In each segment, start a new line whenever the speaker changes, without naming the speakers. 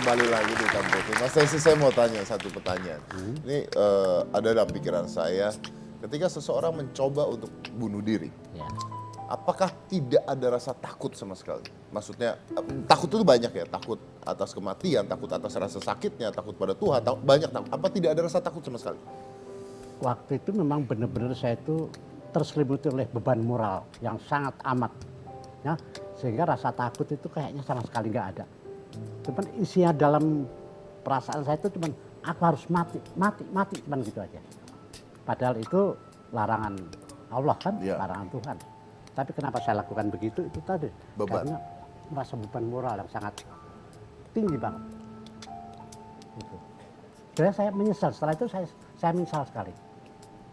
kembali lagi di Kampus. Mas Tesi, saya mau tanya satu pertanyaan. Ini ada dalam pikiran saya, ketika seseorang mencoba untuk bunuh diri, apakah tidak ada rasa takut sama sekali? Maksudnya, takut itu banyak ya, takut atas kematian, takut atas rasa sakitnya, takut pada Tuhan, banyak takut. Apa tidak ada rasa takut sama sekali?
Waktu itu memang benar-benar saya itu terselimuti oleh beban moral yang sangat amat. Ya, sehingga rasa takut itu kayaknya sama sekali nggak ada. Cuman isinya dalam perasaan saya itu cuman aku harus mati, cuman gitu aja. Padahal itu larangan Allah kan, larangan Tuhan. Tapi kenapa saya lakukan begitu itu tadi?
Beban.
Karena merasa beban moral yang sangat tinggi banget. Gitu. Jadi saya menyesal, setelah itu saya menyesal sekali.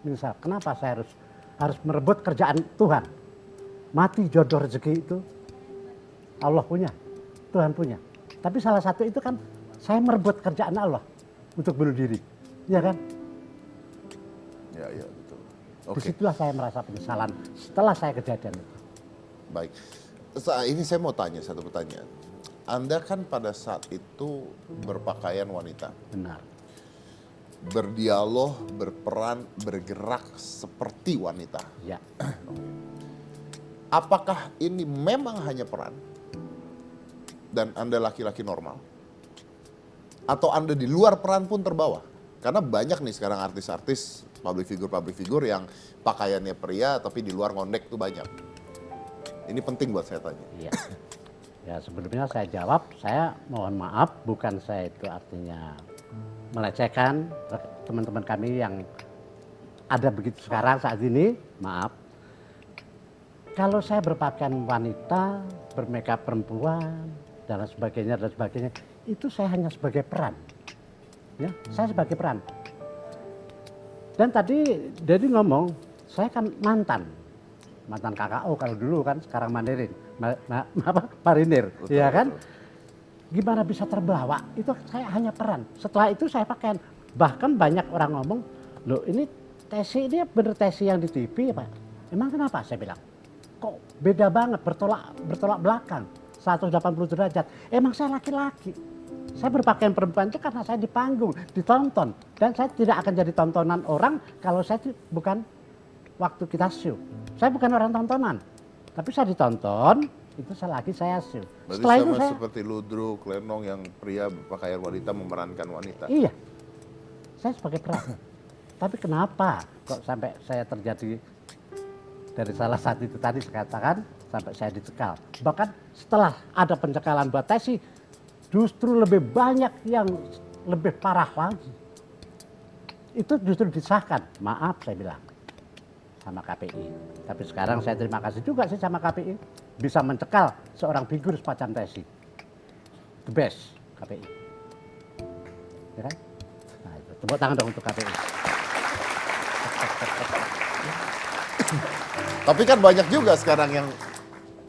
Menyesal, kenapa saya harus merebut kerjaan Tuhan? Mati jodoh rezeki itu Allah punya, Tuhan punya. Tapi salah satu itu kan saya merebut kerjaan Allah untuk bunuh diri, ya kan?
Ya, betul.
Disitulah saya merasa penyesalan setelah saya kejadian itu.
Baik, ini saya mau tanya satu pertanyaan. Anda kan pada saat itu berpakaian wanita.
Benar.
Berdialog, berperan, bergerak seperti wanita.
Ya.
Apakah ini memang hanya peran? Dan Anda laki-laki normal? Atau Anda di luar peran pun terbawa? Karena banyak nih sekarang artis-artis, public figure yang pakaiannya pria tapi di luar ngondek tuh banyak. Ini penting buat saya tanya.
Iya. Ya sebelumnya saya jawab, saya mohon maaf, bukan saya itu artinya melecehkan teman-teman kami yang ada begitu sekarang saat ini, maaf. Kalau saya berpakaian wanita, bermakeup perempuan, dan sebagainya, itu saya hanya sebagai peran. Ya, saya sebagai peran. Dan tadi Dedi ngomong, saya kan mantan KKO kalau dulu kan, sekarang marinir, ya kan? Gimana bisa terbawa? Itu saya hanya peran. Setelah itu saya pakaian. Bahkan banyak orang ngomong, loh ini Tesi ini bener Tesi yang di TV ya Pak? Emang kenapa? Saya bilang, kok beda banget, bertolak belakang, 180 derajat. Emang saya laki-laki. Saya berpakaian perempuan itu karena saya di panggung, ditonton. Dan saya tidak akan jadi tontonan orang kalau saya bukan waktu kita show. Saya bukan orang tontonan, tapi saya ditonton, itu saya show.
Berarti
setelah
sama
itu saya,
seperti Ludruk, Lenong yang pria berpakaian wanita memerankan wanita.
iya, saya sebagai peran. Tapi kenapa kok sampai saya terjadi dari salah satu itu tadi saya katakan sampai saya dicekal. Bahkan setelah ada pencekalan buat Tesi, justru lebih banyak yang lebih parah lagi. Itu justru disahkan, maaf saya bilang, sama KPI. Tapi sekarang saya terima kasih juga sih sama KPI. Bisa mencekal seorang figur semacam Tesi. The best, KPI. Ya kan? Nah, itu. Tepuk tangan dong untuk KPI.
Tapi kan banyak juga sekarang yang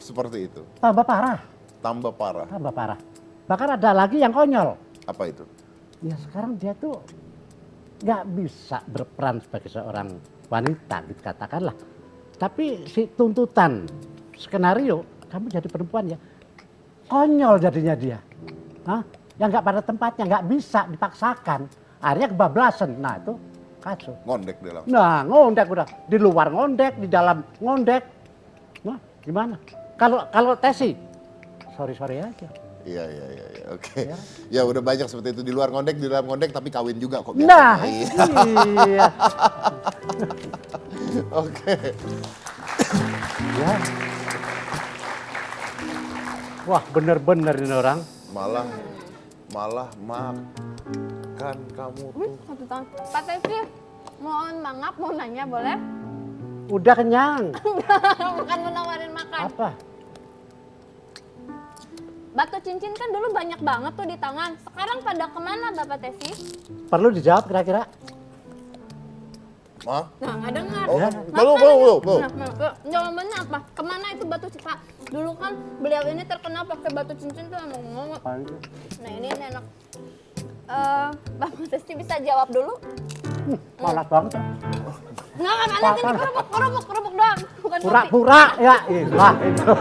seperti itu.
Tambah parah.
Tambah parah.
Tambah parah. Bahkan ada lagi yang konyol.
Apa itu?
Ya sekarang dia tuh nggak bisa berperan sebagai seorang wanita, gitu katakanlah. Tapi si tuntutan skenario, kamu jadi perempuan ya, konyol jadinya dia. Hah? Yang nggak pada tempatnya, nggak bisa dipaksakan. Akhirnya kebablasan. Nah itu kacau.
Ngondek dia langsung.
Nah ngondek udah, di luar ngondek, di dalam ngondek. Nah gimana? Kalau Tesi, sorry aja.
Iya, oke. Ya udah banyak seperti itu, di luar ngondek, di dalam ngondek, tapi kawin juga kok.
Nah,
iya. Oke.
Ya. Wah bener-bener ini orang.
Malah makan kamu tuh.
Satu tahun. Pak Tesi, mohon maaf mau nanya boleh?
Udah kenyang.
Bukan mau nawarin makan.
Apa?
Batu cincin kan dulu banyak banget tuh di tangan. Sekarang pada kemana Bapak Tesi?
Perlu dijawab kira-kira?
Hah?
Nah nggak dengar.
Oh,
Ya.
belum.
Jawabannya apa? Kemana itu batu cincin? Dulu kan beliau ini terkenal pakai batu cincin tuh emang ngomong. Nah ini enak. Bapak Tesi bisa jawab dulu?
Malas banget.
Nggak, nanti kerupuk doang. Bukan kopi.
Pura-pura ya, lah itu.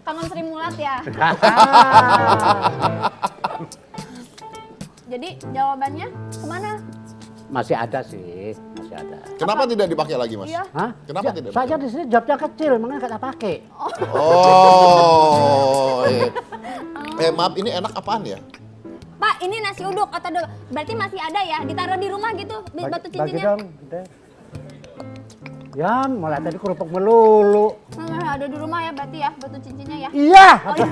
Kangen Sri Mulat ya. Jadi jawabannya kemana?
Masih ada sih, masih ada.
Kenapa tidak dipakai lagi, Mas?
Iya.
Hah?
Kenapa tidak
Saya di sini jobnya kecil, makanya nggak pakai.
Oh, maaf, ini enak apaan ya?
Pak, ini nasi uduk atau berarti masih ada ya? Ditaruh di rumah gitu, batu
Bagi
cincinnya?
dong, udah. Ya, mulai tadi kerupuk melulu.
Ada di rumah ya berarti ya, batu cincinnya ya?
Iya.
Oh, iya.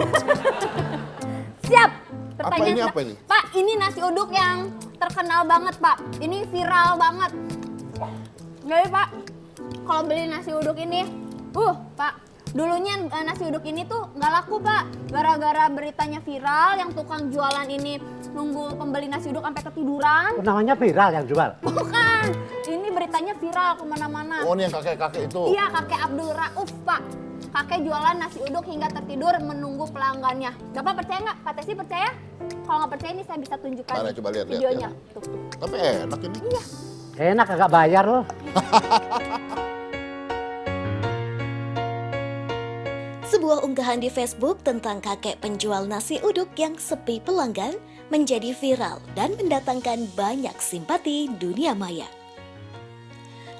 Siap.
Ini apa ini?
Pak, ini nasi uduk yang terkenal banget, Pak. Ini viral banget. Jadi, Pak, kalau beli nasi uduk ini, Pak, dulunya nasi uduk ini tuh nggak laku, Pak. Gara-gara beritanya viral, yang tukang jualan ini nunggu pembeli nasi uduk sampai ketiduran.
Namanya viral yang jual.
Bukan, ini beritanya viral kemana-mana.
Oh, ini yang kakek-kakek itu.
Iya, kakek Abdul Rauf, Pak. Kakek jualan nasi uduk hingga tertidur menunggu pelanggannya. Bapak percaya nggak? Pak Tesi percaya? Kalau nggak percaya ini saya bisa tunjukkan
Mana, coba lihat,
videonya.
lihat.
Tuh.
Tapi enak ini.
Iya.
Enak agak bayar loh.
Sebuah unggahan di Facebook tentang kakek penjual nasi uduk yang sepi pelanggan menjadi viral dan mendatangkan banyak simpati dunia maya.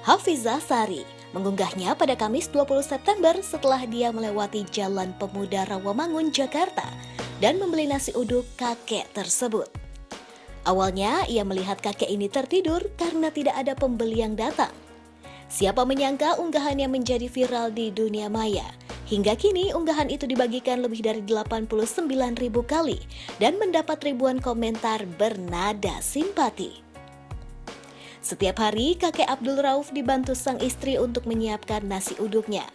Hafizah Sari mengunggahnya pada Kamis 20 September setelah dia melewati Jalan Pemuda Rawamangun, Jakarta dan membeli nasi uduk kakek tersebut. Awalnya ia melihat kakek ini tertidur karena tidak ada pembeli yang datang. Siapa menyangka unggahannya menjadi viral di dunia maya. Hingga kini unggahan itu dibagikan lebih dari 89.000 kali dan mendapat ribuan komentar bernada simpati. Setiap hari kakek Abdul Rauf dibantu sang istri untuk menyiapkan nasi uduknya.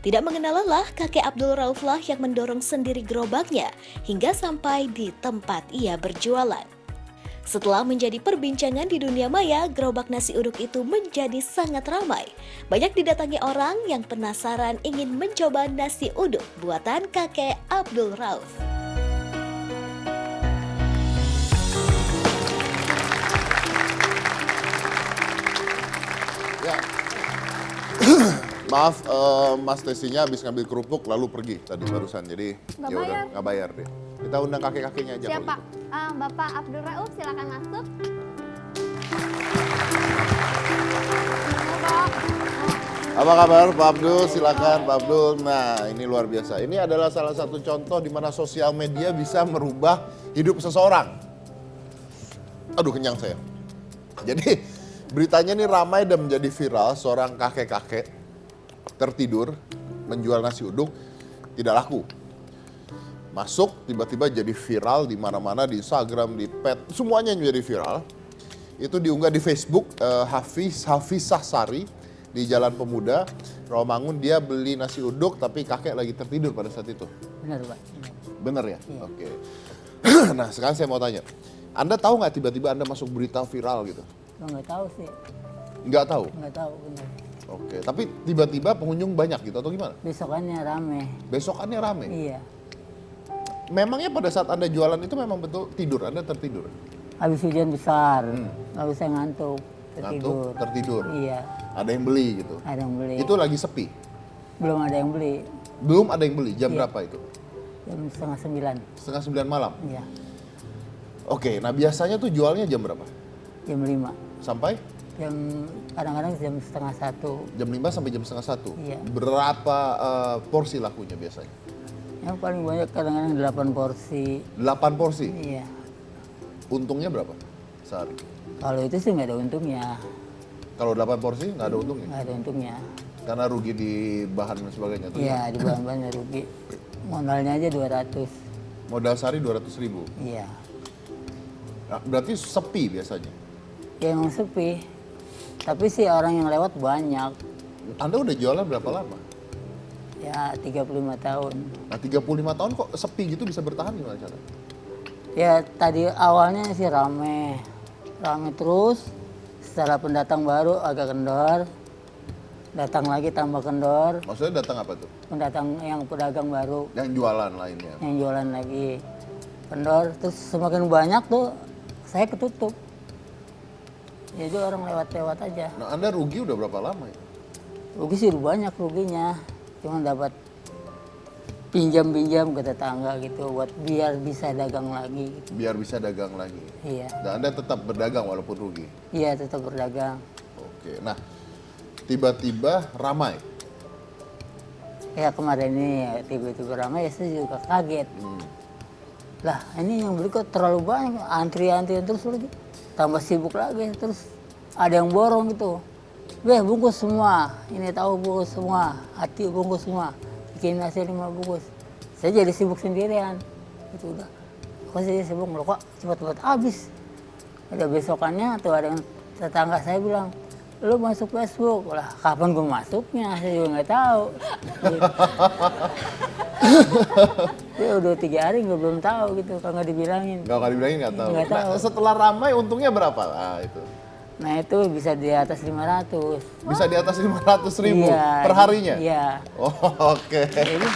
Tidak mengenal lelah, kakek Abdul Rauf lah yang mendorong sendiri gerobaknya hingga sampai di tempat ia berjualan. Setelah menjadi perbincangan di dunia maya, gerobak nasi uduk itu menjadi sangat ramai. Banyak didatangi orang yang penasaran ingin mencoba nasi uduk buatan kakek Abdul Rauf.
Ya. Maaf, Mas Tesinya habis ngambil kerupuk lalu pergi tadi barusan. Jadi
Nggak
ya udah
bayar.
nggak bayar deh. Kita undang kakek-kakeknya aja. kalau
Siapa?
gitu.
Bapak Abdul Rauf, silakan masuk.
Apa kabar Pak Abdul? Silakan Pak Abdul. Nah, ini luar biasa. Ini adalah salah satu contoh di mana sosial media bisa merubah hidup seseorang. Aduh, kenyang saya. Jadi, beritanya ini ramai dan menjadi viral. Seorang kakek-kakek tertidur menjual nasi uduk tidak laku. Masuk tiba-tiba jadi viral di mana-mana, di Instagram, di pet, semuanya menjadi viral. Itu diunggah di Facebook Hafizah Sari di Jalan Pemuda Rawamangun. Dia beli nasi uduk tapi kakek lagi tertidur pada saat itu.
Benar, Pak.
Bener ya? Iya. Oke. Nah, sekarang saya mau tanya. Anda tahu nggak tiba-tiba Anda masuk berita viral gitu?
Nggak tahu sih,
Nggak tahu?
nggak tahu benar.
Oke, tapi tiba-tiba pengunjung banyak gitu atau gimana?
Besokannya rame.
Besokannya rame?
Iya.
Memangnya pada saat Anda jualan itu memang betul tidur, Anda tertidur?
Habis hujan besar, lalu saya ngantuk, tertidur.
Ngantuk, tertidur?
Iya,
Ada yang beli gitu?
ada yang beli.
Itu lagi sepi?
Belum ada yang beli.
Belum ada yang beli, jam
Iya.
berapa itu?
Jam 8:30.
Setengah 9 malam?
Iya,
Oke, nah biasanya tuh jualnya jam berapa?
jam 5.
Sampai?
Kadang-kadang jam 12:30.
Jam 5 sampai jam setengah 1?
Iya.
Berapa porsi lakunya biasanya?
Yang paling banyak kadang-kadang 8 porsi.
8 porsi?
Iya.
Untungnya berapa sehari?
Kalau itu sih nggak ada untungnya.
Kalau 8 porsi nggak ada untungnya?
Nggak ada untungnya.
Karena rugi di bahan dan sebagainya. Tuh.
Iya, di bahan-bahannya rugi. Modalnya aja 200.
Modal sehari 200.000.
Iya.
Nah, berarti sepi biasanya.
Ya emang sepi. Tapi sih orang yang lewat banyak.
Anda udah jualan berapa lama?
Ya 35 tahun.
Nah 35 tahun kok sepi gitu bisa bertahan gimana cara?
Ya tadi awalnya sih rame terus. Setelah pendatang baru agak kendor. Datang lagi tambah kendor.
Maksudnya datang apa tuh?
Pendatang yang pedagang baru
Yang jualan lainnya.
yang jualan lagi kendor. Terus semakin banyak tuh saya ketutup. Jadi orang lewat-lewat aja.
Nah Anda rugi udah berapa lama ya?
Rugi sih banyak ruginya. Cuma dapat pinjam-pinjam ke tetangga gitu buat biar bisa dagang lagi gitu.
Biar bisa dagang lagi.
Iya.
Dan Anda tetap berdagang walaupun rugi.
Iya, tetap berdagang.
Oke, nah tiba-tiba ramai.
Ya kemarin ini ya, tiba-tiba ramai ya saya juga kaget. Lah ini yang beli kok terlalu banyak, antri-antrian terus lagi. Tambah sibuk lagi, terus ada yang borong gitu. Beh bungkus semua, ini tahu bungkus semua, hati bungkus semua. Bikin nasi 5 bungkus. Saya jadi sibuk sendirian. Itu udah. Aku jadi sibuk, loh kok cepat-cepat habis. Ada besokannya tuh ada yang tetangga saya bilang, lu masuk Facebook. Lah kapan gue masuknya, saya juga nggak tahu. Ya udah 3 hari gue belum tahu gitu, kalau nggak dibilangin.
Nggak dibilangin nggak tahu.
Nggak tahu.
Nah, setelah ramai untungnya berapa? Ah itu.
Nah itu bisa di atas 500.
Bisa di atas 500.000
Iya,
per harinya?
Iya.
Oh, oke.
Jadi,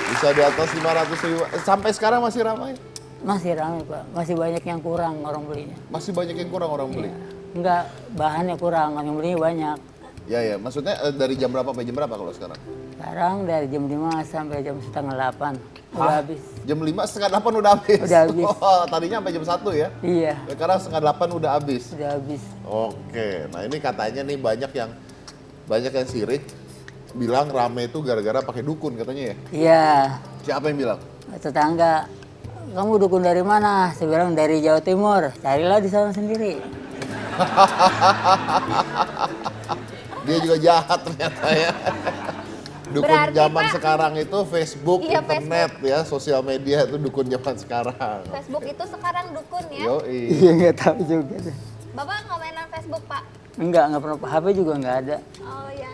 Bisa di atas 500.000. Sampai sekarang masih ramai?
masih ramai Pak, masih banyak yang kurang orang belinya.
Masih banyak yang kurang orang beli?
Enggak, bahannya kurang, yang belinya banyak.
Ya, maksudnya dari jam berapa sampai jam berapa kalau sekarang?
Sekarang dari jam 5 sampai jam setengah 8 udah habis.
Jam 5, setengah 8 udah habis?
Udah habis.
Oh, tadinya sampai jam 1 ya?
Iya,
Sekarang setengah 8 udah habis?
udah habis.
Oke, nah ini katanya nih banyak yang sirik bilang rame itu gara-gara pakai dukun katanya ya?
Iya,
Siapa yang bilang?
tetangga, kamu dukun dari mana? Saya bilang dari Jawa Timur, carilah di sana sendiri.
Dia juga jahat ternyata ya. Dukun
Berarti,
zaman
Pak,
sekarang itu Facebook,
Iya,
internet ya, sosial media itu dukun zaman sekarang.
Facebook itu sekarang dukun ya.
Yoi.
Iya, nggak tahu juga deh.
Bapak nggak mainan Facebook, Pak?
Nggak pernah, HP juga nggak ada.
Oh ya.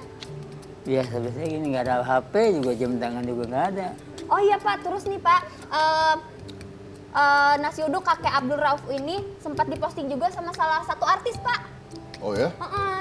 Biasa-biasanya gini, nggak ada HP juga, jam tangan juga nggak ada.
Oh iya Pak, terus nih Pak, nasi uduk kakek Abdul Rauf ini sempat diposting juga sama salah satu artis Pak.
Oh ya?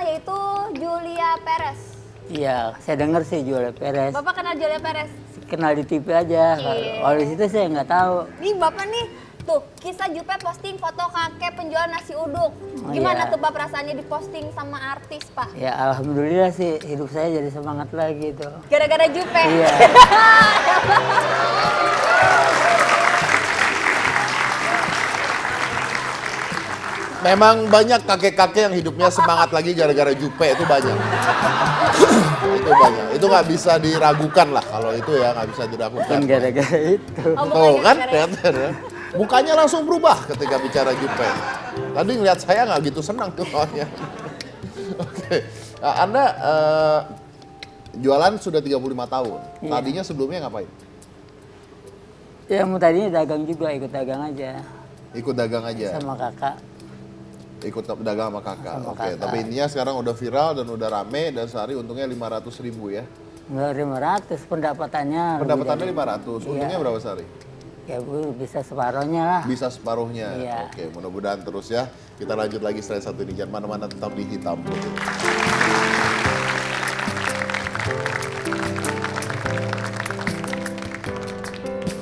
Yaitu Julia Perez.
Iya, saya dengar sih Julia Perez.
Bapak kenal Julia Perez?
Kenal di TV aja.
Iya.
Kalau di situ saya nggak tahu.
Nih Bapak nih, tuh kisah Jupe posting foto kakek penjual nasi uduk.
Oh,
Gimana
iya.
tuh Pak perasaannya diposting sama artis Pak?
Ya alhamdulillah sih hidup saya jadi semangat lagi tuh.
Gara-gara Jupe?
Iya.
Memang banyak kakek-kakek yang hidupnya semangat lagi gara-gara Jupe, itu banyak. Itu banyak. Itu nggak bisa diragukan lah kalau itu ya, nggak bisa diragukan.
Bukan gara-gara itu.
Oh,
Tuh
bukan
kan,
gara-gara-
kelihatan ya. Mukanya langsung berubah ketika bicara Jupe. Tadi ngeliat saya nggak gitu senang tuh soalnya. Oke, nah, Anda jualan sudah 35 tahun.
Iya.
Tadinya sebelumnya ngapain?
Ya mau tadinya dagang juga, ikut dagang aja
Ikut dagang aja.
sama kakak.
Ikut dagang sama kakak.
Sama
Oke,
kakak.
tapi intinya sekarang udah viral dan udah rame dan sehari untungnya 500.000 ya.
Nggak 500 pendapatannya. lebih
Pendapatannya
dari-
500. Untungnya
Iya.
berapa sehari?
Ya Bu, bisa separohnya lah.
Bisa separuhnya.
Iya.
Oke, mudah-mudahan terus ya. Kita lanjut lagi setelah satu ini. Jangan mana-mana, tetap di Hitam Putih.